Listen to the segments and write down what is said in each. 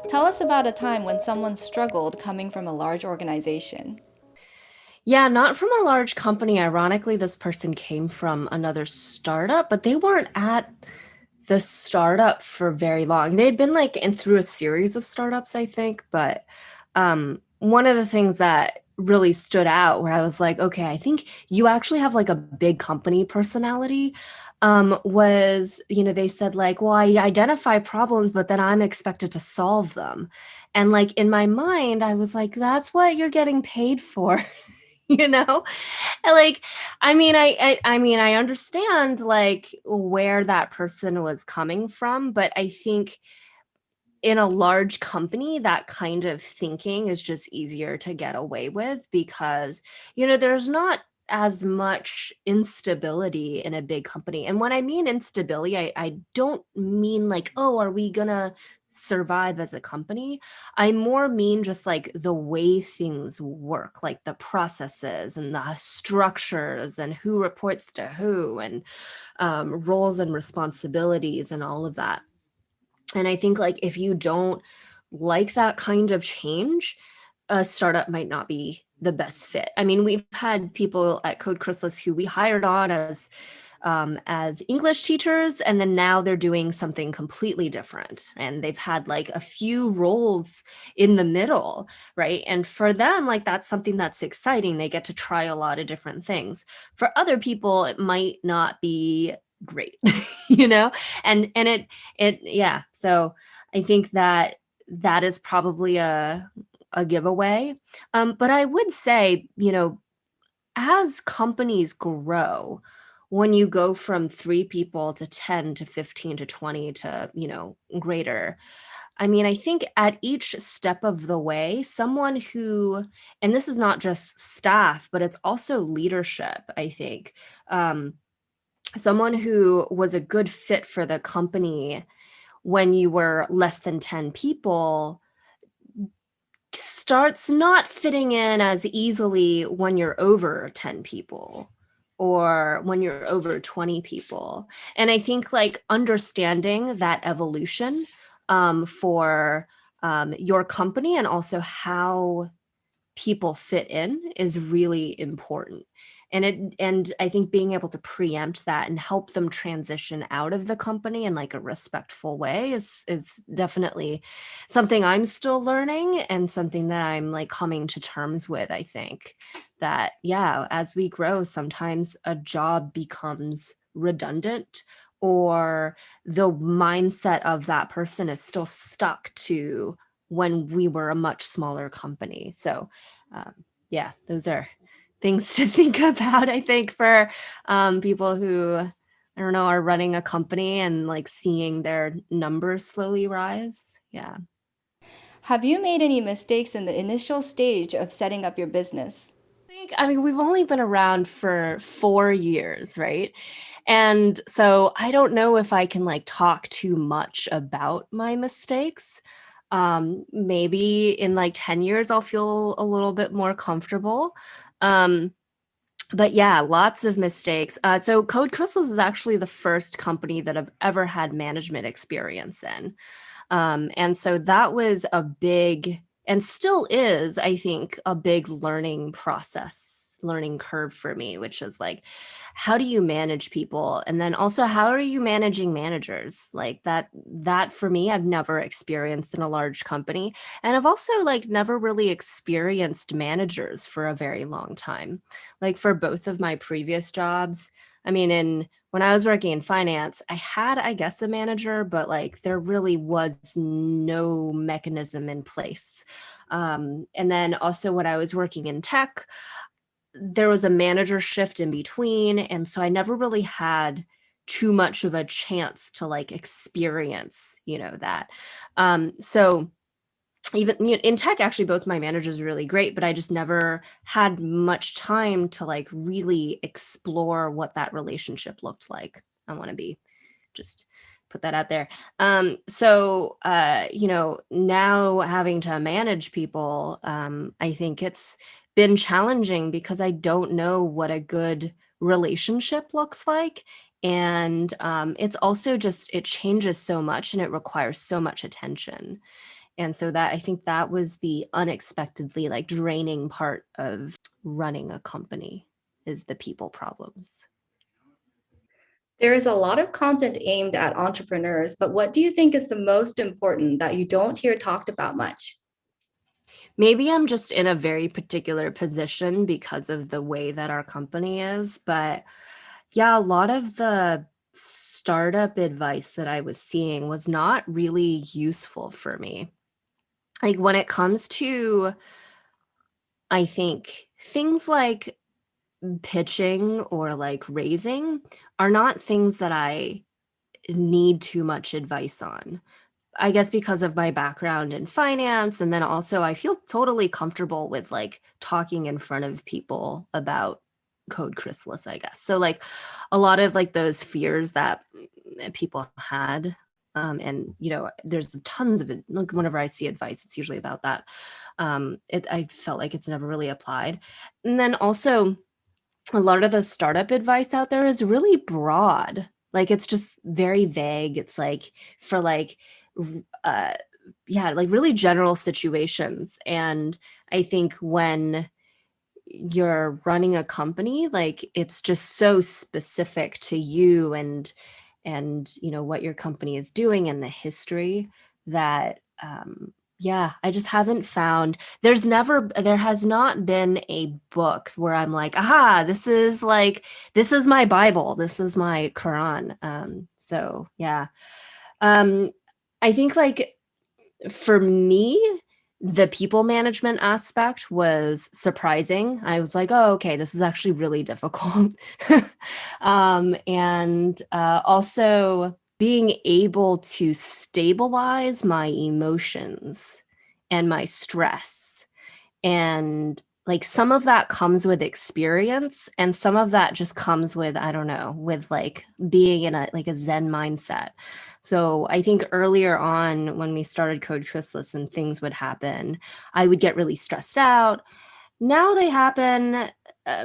Tell us about a time when someone struggled coming from a large organization. Yeah, not from a large company. Ironically, this person came from another startup, but they weren't at the startup for very long. They'd been like in through a series of startups, I think, but one of the things that really stood out where I was like, okay, I think you actually have like a big company personality. Was, they said like, well, I identify problems, but then I'm expected to solve them. And like in my mind, I was like, that's what you're getting paid for. you know And, like, I mean I understand like where that person was coming from, but I think in a large company that kind of thinking is just easier to get away with because there's not as much instability in a big company. And when I mean instability, I don't mean like, oh, are we gonna survive as a company? I more mean just like the way things work, like the processes and the structures and who reports to who, and roles and responsibilities and all of that. And I think like if you don't like that kind of change, a startup might not be the best fit. I mean, we've had people at Code Chrysalis who we hired on as English teachers, and then now they're doing something completely different. And they've had like a few roles in the middle, right? And for them, like that's something that's exciting. They get to try a lot of different things. For other people, it might not be great, you know? And yeah. So I think that that is probably a giveaway. But I would say, as companies grow, when you go from 3 people to 10 to 15 to 20 to, greater, I mean, I think at each step of the way, someone who, and this is not just staff, but it's also leadership, I think. Um, Someone who was a good fit for the company when you were less than 10 people starts not fitting in as easily when you're over 10 people or when you're over 20 people. And I think like understanding that evolution for your company and also how people fit in is really important. And I think being able to preempt that and help them transition out of the company in like a respectful way is definitely something I'm still learning and something that I'm like coming to terms with. I think that, yeah, as we grow, sometimes a job becomes redundant, or the mindset of that person is still stuck to when we were a much smaller company. So um, yeah, those are things to think about, I think, for people who, I don't know, are running a company and like seeing their numbers slowly rise. Yeah. Have you made any mistakes in the initial stage of setting up your business? I mean, we've only been around for 4 years, right? And so I don't know if I can like talk too much about my mistakes. Maybe in like 10 years, I'll feel a little bit more comfortable. Um, but yeah, lots of mistakes. So Code Crystals is actually the first company that I've ever had management experience in. And so that was a big, and still is, I think, a big learning process, learning curve for me, which is like, how do you manage people? And then also, how are you managing managers? Like that for me, I've never experienced in a large company. And I've also like never really experienced managers for a very long time. Like for both of my previous jobs, I mean, when I was working in finance, I had, I guess, a manager, but like there really was no mechanism in place. And then also when I was working in tech, there was a manager shift in between. And so I never really had too much of a chance to like experience, that. So even in tech, actually both my managers are really great, but I just never had much time to like really explore what that relationship looked like. I want to be just put that out there. Now having to manage people, I think it's been challenging because I don't know what a good relationship looks like. And it's also just, it changes so much and it requires so much attention. And so that, I think that was the unexpectedly like draining part of running a company, is the people problems. There is a lot of content aimed at entrepreneurs, but what do you think is the most important that you don't hear talked about much? Maybe I'm just in a very particular position because of the way that our company is, but yeah, a lot of the startup advice that I was seeing was not really useful for me. Like when it comes to, I think, things like pitching or like raising are not things that I need too much advice on. I guess because of my background in finance, and then also I feel totally comfortable with like talking in front of people about Code Chrysalis, I guess. So like a lot of like those fears that people had, and you know, there's tons of it. Like whenever I see advice, it's usually about that. I felt like it's never really applied. And then also a lot of the startup advice out there is really broad. Like it's just very vague. It's like for like uh yeah, like really general situations. And I think when you're running a company, like it's just so specific to you and you know what your company is doing and the history that yeah, I just haven't found, there has not been a book where I'm like, aha, this is my Bible, this is my Quran. So yeah. um I think like for me, the people management aspect was surprising. I was like, "Oh, okay, this is actually really difficult." And also being able to stabilize my emotions and my stress, and like some of that comes with experience and some of that just comes with, I don't know, with like being in a like a zen mindset. So I think earlier on when we started Code Chrysalis and things would happen, I would get really stressed out. Now they happen,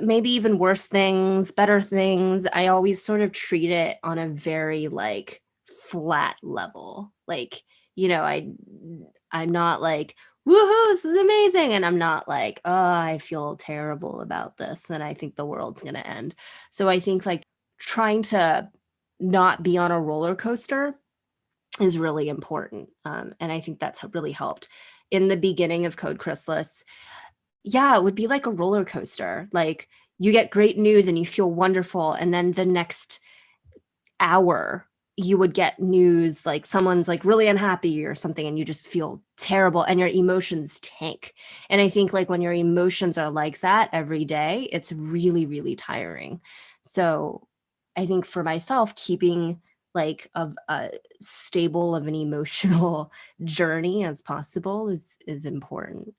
maybe even worse things, better things. I always sort of treat it on a very like flat level. Like, you know, I'm not like, woohoo, this is amazing. And I'm not like, oh, I feel terrible about this and I think the world's going to end. So I think like trying to not be on a roller coaster is really important. And I think that's really helped. In the beginning of Code Chrysalis, yeah, it would be like a roller coaster. Like you get great news and you feel wonderful. And then the next hour you would get news like someone's like really unhappy or something and you just feel terrible and your emotions tank. And I think like when your emotions are like that every day, it's really, really tiring. So I think for myself, keeping like a stable of an emotional journey as possible is important.